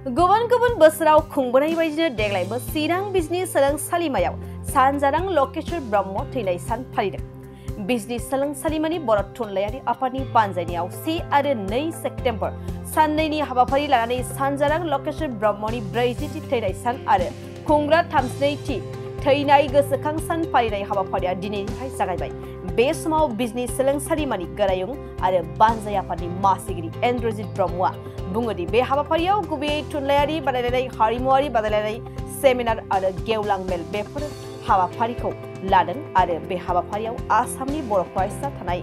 गुबुन बोसोराव खुंबोनाय बायदिनो देग्लायबो चिरां बिजनी सोलोंसालिमायाव सानजारां लकेश्वर ब्रह्म थैनाय सान फालिदों। बिजनी सोलोंसालिमानि बर' थुनलायारि आफादनि बानजायनायाव 1 आरो 2 सेप्तेम्बर साननैनि हाबाफारि लानानै सानजारां लकेश्वर ब्रह्मनि 40थि थैनाय सान आरो खुंग्रा 32थि थैनाय गोसोखां सान फालिनाय हाबाफारिया दिनैनिफ्राय जागायबाय। बे समाव बिजनी सोलोंसालिमानि गोरायुं आरो बानजाय आफादनि मासिगिरि इन्द्रजित ब्रह्मआ बुङोदि बे हाबाफारियाव गुबैयै थुनलायारि बादायलायनाय, हारिमुआरि बादायलायनाय, सेमिनार आरो गेवलां मेल बेफोर हाबाफारिखौ लादों आरो बे हाबाफारियाव आसामनि बर' फरायसा थानाय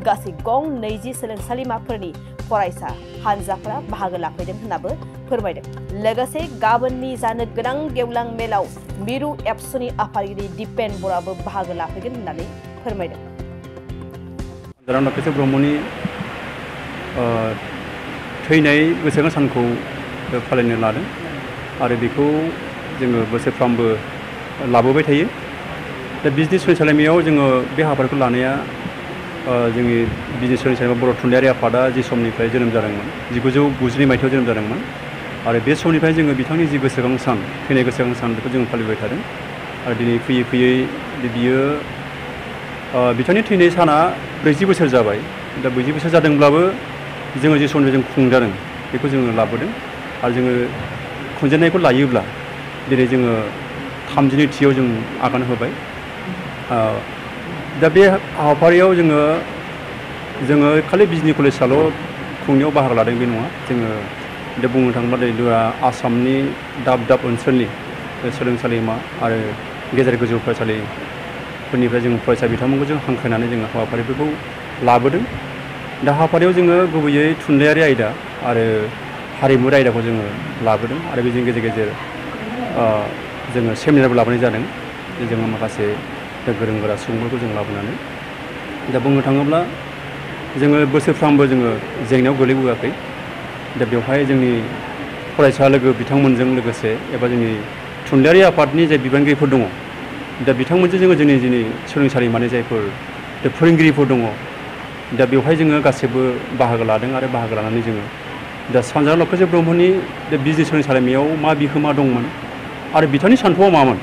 गासै गं 20 सोलोंसालिमाफोरनि फरायसा हानजाफोरा बाहागो लाफैदों होननाबो फोरमायदों। लोगोसे गाबोननि जानो गोनां गेवलां मेलाव मिरु एबसुनि आफादगिरि दिपेन बराबो बाहागो लाफैगोन होननानै फोरमायदों। सानजारां लकेश्वर ब्रह्मनि थैनाय गोसोखां सानखौ फालिनो लादों आरो बेखौ जोङो बोसोरफ्रामबो लाबोबाय थायो। दा बिजनी सोलोंसालिमायाव जोङो बे हाबाफारिखौ लानाया जोंनि बिजनी सोलोंसालिमा बर' थुनलायारि आफादा जि समनिफ्राय जोनोम जादोंमोन 1992 मायथाइयाव जोनोम जादोंमोन आरो बे समनिफ्राय जोङो बिथांनि जि गोसोखां सान, थैनाय गोसोखां सान बेखौ जोङो फालिबाय थादों आरो दिनै फैयै फैयै बियो बिथांनि थैनाय साना 40 बोसोर जाबाय। दा 40 बोसोर जादोंब्लाबो जोङो जे समनिफ्राय जों खुंजादों बेखौ जोङो लाबोदों आरो जोङो खुंजेननायखौ लायोब्ला दिनै जोङो 32थियाव जों आगान होबाय। दा बे हाबाफारियाव जोङो खालि बिजनी कलेजाल' खुंनायाव बाहागो लादों बे नङा। जोङो दा बुंनो थाङोब्ला दिनै आसामनि दाब ओनसोलनि सोलोंसालिमा आरो गेजेर गोजौ फरायसालिफोरनिफ्राय जों फरायसा बिथांमोनखौ जों हांख्रायनानै जोङो हाबाफारिफोरखौ लाबोदों। दा हाबाफारियाव जोङो गुबैयै थुनलायारि आयदा आरो हारिमुआरि आयदाखौ जोङो लाबोदों आरो बेजों गेजेर जोङो सेमिनारबो लाबोनाय जादों। जोङो माखासे गोरों गोरा सुबुंफोरखौ जों लाबोनानै दा बुंनो थाङोब्ला जोङो बोसोरफ्रामबो जोङो जेंनायाव गोलैबोआखै। दा बेवहाय जोंनि फरायसा लोगो बिथांमोनजों लोगोसे एबा जोंनि थुनलायारि आफादनि जाय बिबानगिरिफोर दङ दा बिथांमोनजों जोङो जोंनि सोलोंसालिमानि जायफोर फोरोंगिरिफोर दङ दा बेवहाय जोङो गासैबो बाहागो लादों आरो बाहागो लानानै जोङो दा सानजारां लकेश्वर ब्रह्मनि दा बिजनी सोलोंसालिमायाव मा बिहोमा दंमोन आरो बिथांनि सानथौआ मामोन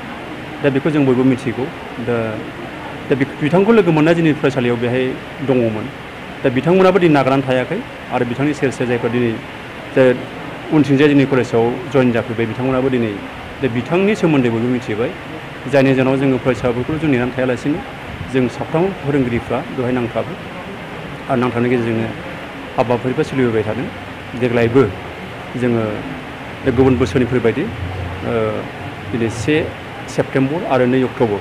दा बेखौ जों बयबो मिथिगौ। दा बिथांखौ लोगो मोननाय जोंनि फरायसालियाव बेहाय दङमोन। दा बिथांमोनाबो दिनै नागारनानै थायाखै आरो बिथांनि सेर जायफोर दिनै उनथिंजाय जोंनि कलेजाव जयेन जाफैबाय बिथांमोनाबो दिनै दा बिथांनि सोमोन्दै बयबो मिथिबाय। जायनि जाहोनाव जोङो फरायसाफोरखौ जों नेनानै थायालासिनो जों साफ्रोमबो फोरोंगिरिफ्रा बेवहाय नांथाबो आरो नांथाबनायनि गेजेरजोंनो हाबाफारिफोर सोलिबोबाय थादों। देग्लायबो जोङो गुबुन बोसोरनिफोरबायदि दिनै 1 सेप्तेम्बर आरो 2 अक्ट'बर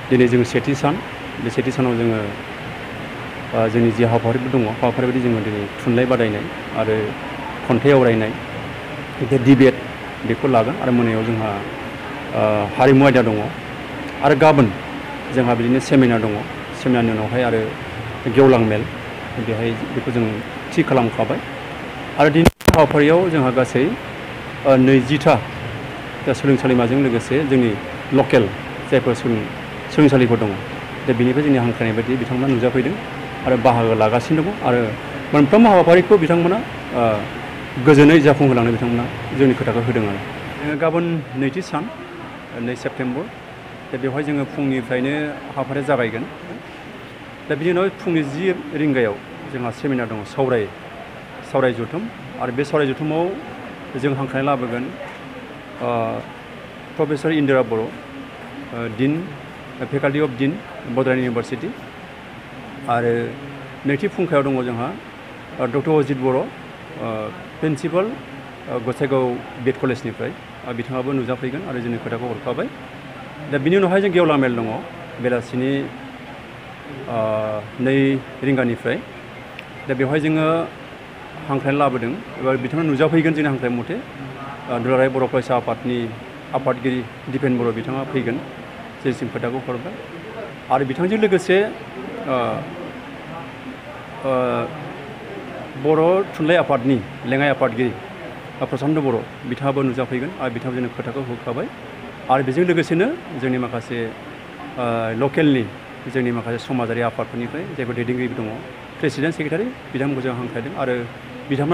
दिनै जोङो सेथि सान, बे सेथि सानाव जोङो जोंनि जि हाबाफारिफोर दङ हाबाफारि बायदि जोङो दिनै थुनलाइ बादायनाय आरो खन्थाइ आवरायनाय डिबेट बेखौ लागोन आरो मोनायाव जोंहा हारिमु आयदा दङ आरो गाबोन जोंहा बिदिनो सेमिनार दङ। सेमिनारनि उनावहाय आरो गेवलां मेल बेहाय बेखौ जों थि खालामखाबाय आरो दिनै हाबाफारियाव जोंहा गासै 20था सोलोंसालिमाजों लोगोसे जोंनि लकेल जायफोर सोलोंसालिफोर दङ दा बेनिफ्राय जोंनि हांख्रायनाय बायदि बिथांमोना नुजाफैदों आरो बाहागो लागासिनो दङ आरो मोनफ्रोमबो हाबाफारिखौ बिथांमोना गोजोनै जाफुंहोलांनो बिथांमोना जोंनि खोथाखौ होदों आरो जोङो गाबोन 2थि सान 2 सेप्तेम्बर दा बेवहाय जोङो फुंनिफ्रायनो हाबाफारिया जागायगोन। दा बिनि उनाव फुंनि 10 रिंगायाव जोंहा सेमिनार दङ सावराय जथुम आरो बे सावराय जथुमाव जों हांख्रायनाय लाबोगोन प्रफेसर इन्दिरा बर' डिन फेकाल्टि अफ डिन बड'लेण्ड इउनिभारसिटि आरो नैथि फुंखायाव दङ जोंहा डक्टर अजित बर' प्रिन्सिपाल गसाइगाव बिएड कलेजनिफ्राय बिथाङाबो नुजाफैगोन आरो जोंनि खोथाखौ हरखाबाय। दा बिनि उनावहाय जों गेवलां मेल दङ बेलासिनि 2 रिंगानिफ्राय। दा बेवहाय जोङो हांख्रायनाय लाबोदों एबा बिथाङा नुजाफैगोन जोंनि हांख्रायनाय मथे दुलाराय बर' फरायसा आफादनि आफादगिरि दिपेन बर' बिथाङा फैगोन जेसिम खोथाखौ हरबाय आरो बिथांजों लोगोसे बर' थुनलाइ आफादनि लेङाइ आफादगिरि प्रसान्त बर' बिथाङाबो नुजाफैगोन आरो बिथाङा जोंनो खोथाखौ होखाबाय आरो बेजों लोगोसेनो जोंनि माखासे लकेलनि जोंनि माखासे समाजारि आफादफोरनिफ्राय जायफोर दैदेनगिरि दङ प्रेसिडेन्ट सेक्रेटारि बिथांमोनखौ जों हांख्रायदों आरो बिथांमोना